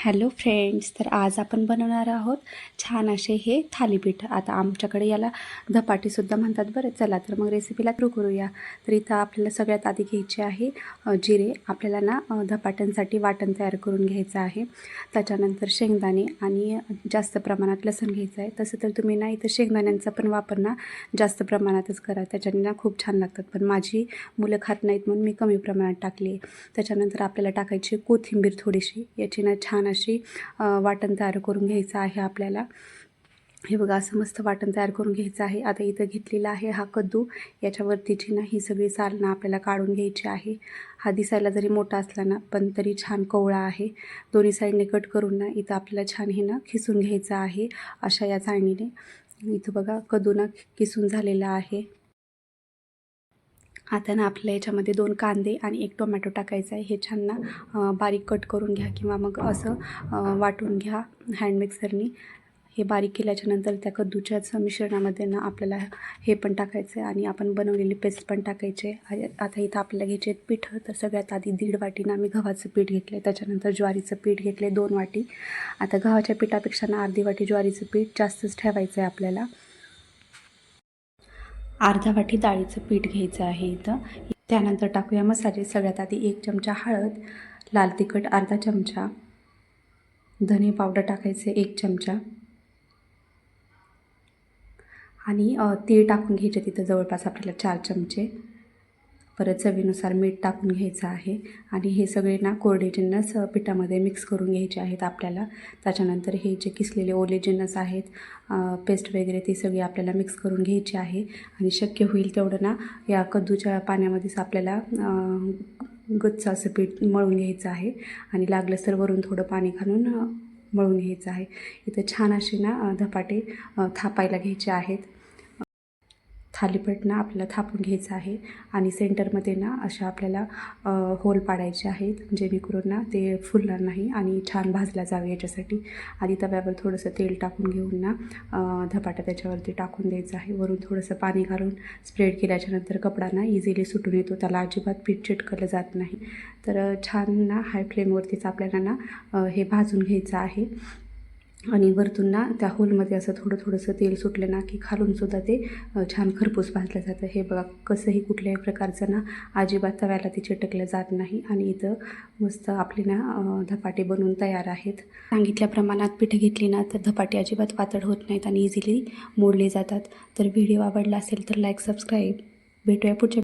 Hello friends, तर आज आपण बनवणार आहोत छान असे हे थालीपीठ. आता आमच्याकडे याला धपाटीसुद्धा म्हणतात बरं. चला तर मग रेसिपीला सुरू करूया. तर इथं आपल्याला सगळ्यात आधी घ्यायचे आहे जिरे. आपल्याला ना धपाट्यांसाठी वाटण तयार करून घ्यायचं आहे. त्याच्यानंतर शेंगदाणे आणि जास्त प्रमाणात लसूण घ्यायचं आहे. तसं तर तुम्ही ना इथं शेंगदाण्यांचा पण वापर ना जास्त प्रमाणातच करा, त्याच्याने ना खूप छान लागतात. पण माझी मुलं खात नाहीत म्हणून मी कमी प्रमाणात टाकली आहे. त्याच्यानंतर आपल्याला टाकायची कोथिंबीर थोडीशी. याची ना छान अशी वाटण तयार करून घ्यायचं आहे आपल्याला. हे बघा, असं मस्त वाटण तयार करून घ्यायचं आहे. आता इथं घेतलेला आहे हा कद्दू. याच्यावरतीची ना ही सगळी साल ना आपल्याला काढून घ्यायची आहे. हा दिसायला जरी मोठा असला ना पण तरी छान कवळा आहे. दोन्ही साईडने कट करून ना इथं आपल्याला छान हे ना खिसून घ्यायचं आहे अशा या चाळणीने. इथं बघा कद्दू ना किसून झालेला आहे. आता ना आपल्याला याच्यामध्ये 2 कांदे आणि 1 टोमॅटो टाकायचा आहे. हे छान ना बारीक कट करून घ्या किंवा मग असं वाटून घ्या हँड मिक्सरनी. हे बारीक केल्याच्यानंतर त्या कद्दूच्याच मिश्रणामध्ये ना आपल्याला हे पण टाकायचं आहे आणि आपण बनवलेली पेस्ट पण टाकायची आहे. आता इथं आपल्याला घ्यायचे आहेत पीठ. तर सगळ्यात आधी 1.5 वाटी ना मी गव्हाचं पीठ घेतलं आहे. त्याच्यानंतर ज्वारीचं पीठ घेतले 2 वाटी. आता गव्हाच्या पिठापेक्षा ना अर्धी वाटी ज्वारीचं पीठ जास्तच ठेवायचं आहे आपल्याला. अर्धा वाटी डाळीचं पीठ घ्यायचं आहे इथं. त्यानंतर टाकूया मसाले. सगळ्यात आधी 1 चमचा हळद, लाल तिखट अर्धा चमचा, धने पावडर टाकायचे 1 चमचा आणि तीळ टाकून घ्यायचे तिथं जवळपास आपल्याला 4 चमचे. परत चवीनुसार मीठ टाकून घ्यायचं आहे आणि हे सगळे ना कोरडे जिन्नस पिठामध्ये मिक्स करून घ्यायचे आहेत आपल्याला. त्याच्यानंतर हे जे किसलेले ओले जिन्नस आहेत, पेस्ट वगैरे, ते सगळे आपल्याला मिक्स करून घ्यायचे आहे. आणि शक्य होईल तेवढं ना या कद्दूच्या पाण्यामध्येच आपल्याला गच्च असं पीठ मळून घ्यायचं आहे आणि लागलं तर वरून थोडं पाणी घालून मळून घ्यायचं आहे. इथं छान असे ना धपाटे थापायला घ्यायचे आहेत. थालीपीठ ना आपल्याला थापून घ्यायचं आहे आणि सेंटरमध्ये ना अशा आपल्याला होल पाडायचे आहेत जेणेकरून ना ते फुलणार नाही आणि छान भाजला जावे याच्यासाठी. आधी तव्यावर थोडंसं तेल टाकून घेऊन ना धपाटा त्याच्यावरती टाकून द्यायचं आहे. वरून थोडंसं पाणी घालून स्प्रेड केल्याच्यानंतर कपडा ना इझिली सुटून येतो, त्याला अजिबात पीठ चिटकलं जात नाही. तर छान ना हाय फ्लेमवरतीच आपल्याला ना हे भाजून घ्यायचं आहे. आणि वरतून ना त्या होलमध्ये असं थोडंसं तेल सुटलं ना की खालूनसुद्धा ते छान खरपूस भाजलं जातं. हे बघा, कसंही कुठल्याही प्रकारचं ना अजिबात तव्याला ते चिटकलं जात नाही. आणि इथं मस्त आपले ना धपाटे बनवून तयार आहेत. सांगितल्या प्रमाणात पिठं घेतली ना तर धपाटे अजिबात पातळ होत नाहीत आणि इझिली मोडले जातात. तर व्हिडिओ आवडला असेल तर लाईक, सबस्क्राईब. भेटूया पुढच्या